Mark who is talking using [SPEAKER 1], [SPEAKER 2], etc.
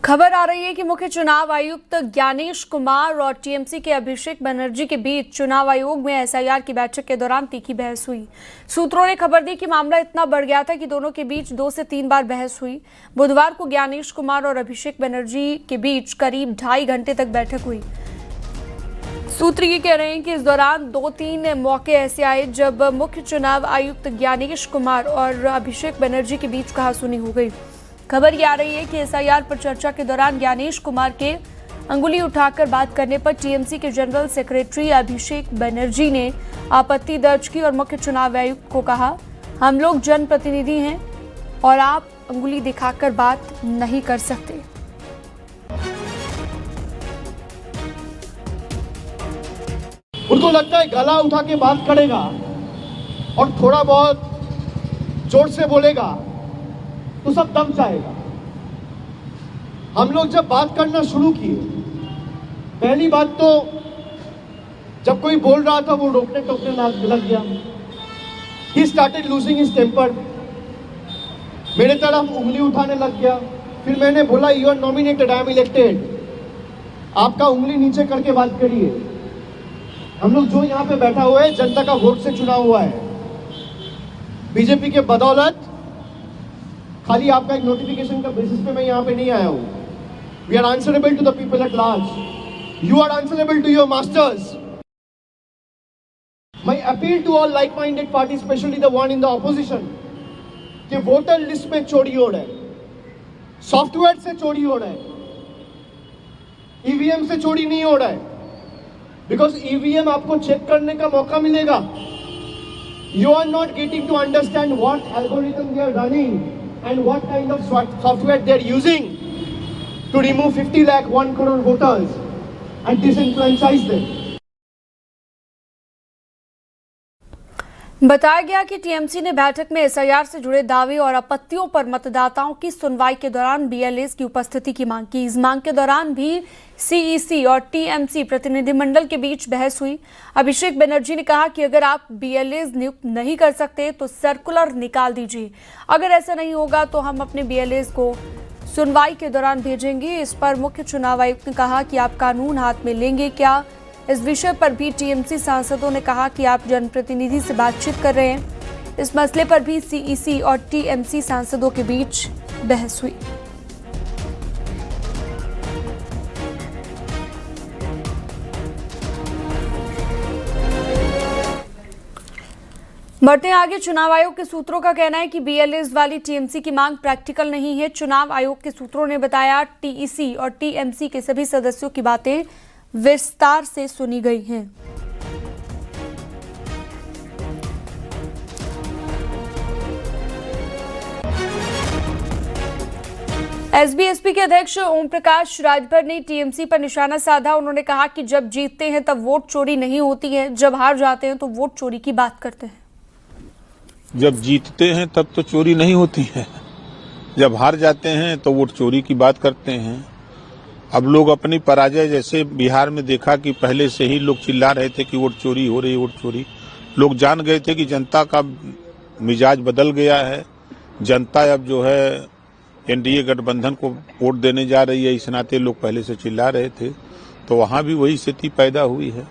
[SPEAKER 1] खबर आ रही है कि मुख्य चुनाव आयुक्त ज्ञानेश कुमार और टीएमसी के अभिषेक बनर्जी के बीच चुनाव आयोग में एसआईआर की बैठक के दौरान तीखी बहस हुई। सूत्रों ने खबर दी कि मामला इतना बढ़ गया था कि दोनों के बीच 2 से 3 बार बहस हुई। बुधवार को ज्ञानेश कुमार और अभिषेक बनर्जी के बीच करीब 2.5 घंटे तक बैठक हुई। सूत्र ये कह रहे हैं कि इस दौरान 2-3 मौके ऐसे आए जब मुख्य चुनाव आयुक्त ज्ञानेश कुमार और अभिषेक बनर्जी के बीच कहासुनी हो गई। खबर ये आ रही है कि एसआईआर पर चर्चा के दौरान ज्ञानेश कुमार के अंगुली उठाकर बात करने पर टीएमसी के जनरल सेक्रेटरी अभिषेक बनर्जी ने आपत्ति दर्ज की और मुख्य चुनाव आयुक्त को कहा, हम लोग जनप्रतिनिधि हैं और आप अंगुली दिखाकर बात नहीं कर सकते।
[SPEAKER 2] उनको लगता है गला उठा के बात करेगा और थोड़ा बहुत जोर से बोलेगा तो सब दम जाएगा। हम लोग जब बात करना शुरू किए, पहली बात तो जब कोई बोल रहा था वो रोकने टोकने लग गया। He started losing his temper। मेरे तरफ उंगली उठाने लग गया। फिर मैंने बोला, you are nominated, I am elected, आपका उंगली नीचे करके बात करिए। हम लोग जो यहाँ पे बैठा हुआ है जनता का वोट से चुना हुआ है। बीजेपी के बदौलत खाली आपका एक नोटिफिकेशन का बेसिस पे मैं यहाँ पे नहीं आया हूँ। We are answerable to the people at large. You are answerable to your masters. My appeal to all like minded party, specially the one in the opposition, कि वोटर लिस्ट में चोरी हो रहा है, सॉफ्टवेयर से चोरी हो रहा है, ईवीएम से चोरी नहीं हो रहा है। बिकॉज ईवीएम आपको चेक करने का मौका मिलेगा। You are not getting to understand what algorithm they are running and what kind of software they are using to remove 50 lakh 1 crore voters and disenfranchise them.
[SPEAKER 1] बताया गया कि टीएमसी ने बैठक में एसआईआर से जुड़े दावे और आपत्तियों पर मतदाताओं की सुनवाई के दौरान बीएलएस की उपस्थिति की मांग की। इस मांग के दौरान भी सीईसी और टीएमसी प्रतिनिधिमंडल के बीच बहस हुई। अभिषेक बनर्जी ने कहा कि अगर आप बीएलएस नियुक्त नहीं कर सकते तो सर्कुलर निकाल दीजिए, अगर ऐसा नहीं होगा तो हम अपने बीएलएस को सुनवाई के दौरान भेजेंगे। इस पर मुख्य चुनाव आयुक्त ने कहा कि आप कानून हाथ में लेंगे क्या। इस विषय पर भी टीएमसी सांसदों ने कहा कि आप जनप्रतिनिधि से बातचीत कर रहे हैं। इस मसले पर भी सीईसी और टीएमसी सांसदों के बीच बहस हुई। बढ़ते आगे, चुनाव आयोग के सूत्रों का कहना है कि बीएलएस वाली टीएमसी की मांग प्रैक्टिकल नहीं है। चुनाव आयोग के सूत्रों ने बताया, टीईसी और टीएमसी के सभी सदस्यों की बातें विस्तार से सुनी गई हैं। एसबीएसपी के अध्यक्ष ओम प्रकाश राजभर ने टीएमसी पर निशाना साधा। उन्होंने कहा कि जब जीतते हैं तब वोट चोरी नहीं होती है, जब हार जाते हैं तो वोट चोरी की बात करते हैं।
[SPEAKER 3] जब जीतते हैं तब तो चोरी नहीं होती है, जब हार जाते हैं तो वोट चोरी की बात करते हैं। अब लोग अपनी पराजय, जैसे बिहार में देखा कि पहले से ही लोग चिल्ला रहे थे कि वोट चोरी हो रही, वोट चोरी। लोग जान गए थे कि जनता का मिजाज बदल गया है, जनता अब जो है एनडीए गठबंधन को वोट देने जा रही है। इस नाते लोग पहले से चिल्ला रहे थे, तो वहां भी वही स्थिति पैदा हुई है।